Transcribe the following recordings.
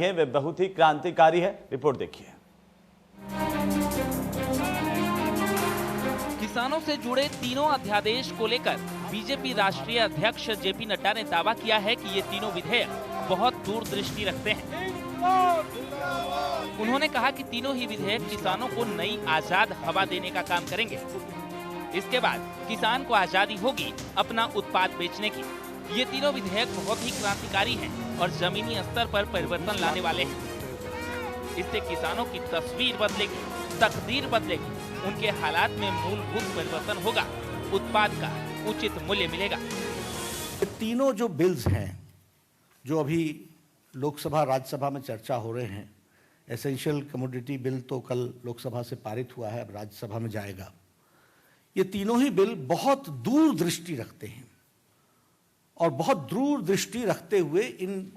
है वे बहुत ही क्रांतिकारी है। रिपोर्ट देखिए। किसानों से जुड़े तीनों अध्यादेश को लेकर बीजेपी राष्ट्रीय अध्यक्ष जेपी नड्डा ने दावा किया है कि ये तीनों विधेयक बहुत दूरदृष्टि रखते हैं। उन्होंने कहा कि तीनों ही विधेयक किसानों को नई आजाद हवा देने का काम करेंगे। इसके बाद किसान को आजादी होगी अपना उत्पाद बेचने की। ये तीनों विधेयक बहुत ही क्रांतिकारी हैं और जमीनी स्तर पर परिवर्तन लाने वाले हैं। इससे किसानों की तस्वीर बदलेगी, तकदीर बदलेगी, उनके हालात में मूलभूत परिवर्तन होगा, उत्पाद का उचित मूल्य मिलेगा। तीनों जो बिल्स हैं जो अभी लोकसभा राज्यसभा में चर्चा हो रहे हैं, एसेंशियल कमोडिटी बिल तो कल लोकसभा से पारित हुआ है, अब राज्यसभा में जाएगा। ये तीनों ही बिल बहुत दूरदृष्टि रखते हैं और बहुत दूरदृष्टि रखते हुए इन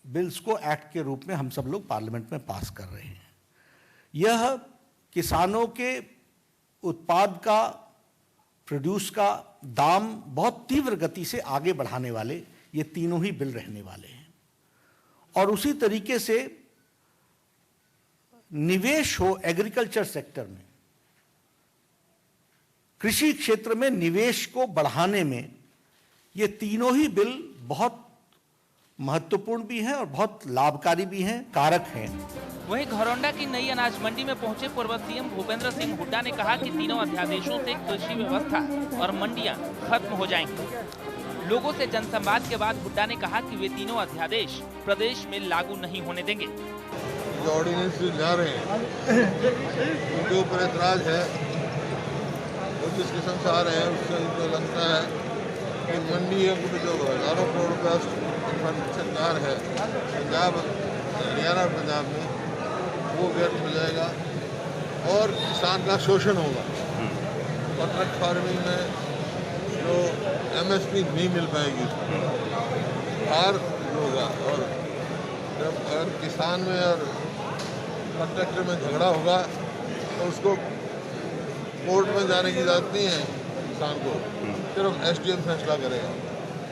बिल्स को एक्ट के रूप में हम सब लोग पार्लियामेंट में पास कर रहे हैं। यह किसानों के उत्पाद का, प्रोड्यूस का दाम बहुत तीव्र गति से आगे बढ़ाने वाले ये तीनों ही बिल रहने वाले हैं। और उसी तरीके से निवेश हो एग्रीकल्चर सेक्टर में, कृषि क्षेत्र में निवेश को बढ़ाने में ये तीनों ही बिल बहुत महत्वपूर्ण भी हैं और बहुत लाभकारी भी हैं, कारक हैं। वहीं घरौंडा की नई अनाज मंडी में पहुंचे पूर्व सीएम भूपेंद्र सिंह हुड्डा ने कहा कि तीनों अध्यादेशों से कृषि व्यवस्था और मंडियां खत्म हो जाएंगी। लोगों से जनसंवाद के बाद हुड्डा ने कहा कि वे तीनों अध्यादेश प्रदेश में लागू नहीं होने देंगे। जो ऑर्डिनेंस जा रहे हैं उनके ऊपर ऐतराज है और जिस किस्म से आ रहे हैं उससे उनको लगता है कि मंडी है जो हजारों करोड़ रुपया सरकार है पंजाब, हरियाणा, पंजाब में वो व्यर्थ हो जाएगा और किसान का शोषण होगा। कॉन्ट्रैक्ट फार्मिंग में जो MSP नहीं मिल पाएगी हार होगा और जब अगर किसान में और कॉन्ट्रैक्टर में झगड़ा होगा तो उसको कोर्ट में जाने की इजाज़त नहीं है किसान को, सिर्फ SDM फैसला करेगा।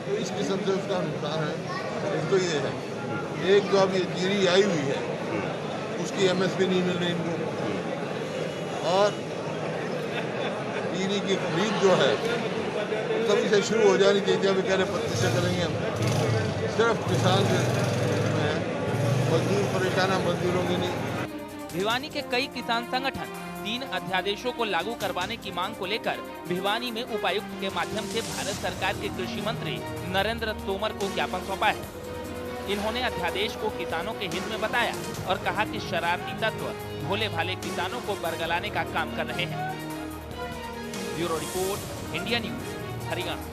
तो इस किस्म से उसका नुकसान है। एक तो ये है, एक जो अब ये जीरी आई हुई है उसकी MSP नहीं मिल रही इनको और जीरी की खरीद जो है तभी से शुरू हो जानी चाहिए। अभी कह रहे 25 से करेंगे हम, सिर्फ किसान मजदूर परेशान है, मजदूरों की नहीं। भिवानी के कई किसान संगठन 3 अध्यादेशों को लागू करवाने की मांग को लेकर भिवानी में उपायुक्त के माध्यम से भारत सरकार के कृषि मंत्री नरेंद्र तोमर को ज्ञापन सौंपा है। इन्होंने अध्यादेश को किसानों के हित में बताया और कहा कि शरारती तत्व भोले भाले किसानों को बरगलाने का काम कर रहे हैं। Bureau report, India news, Haryana.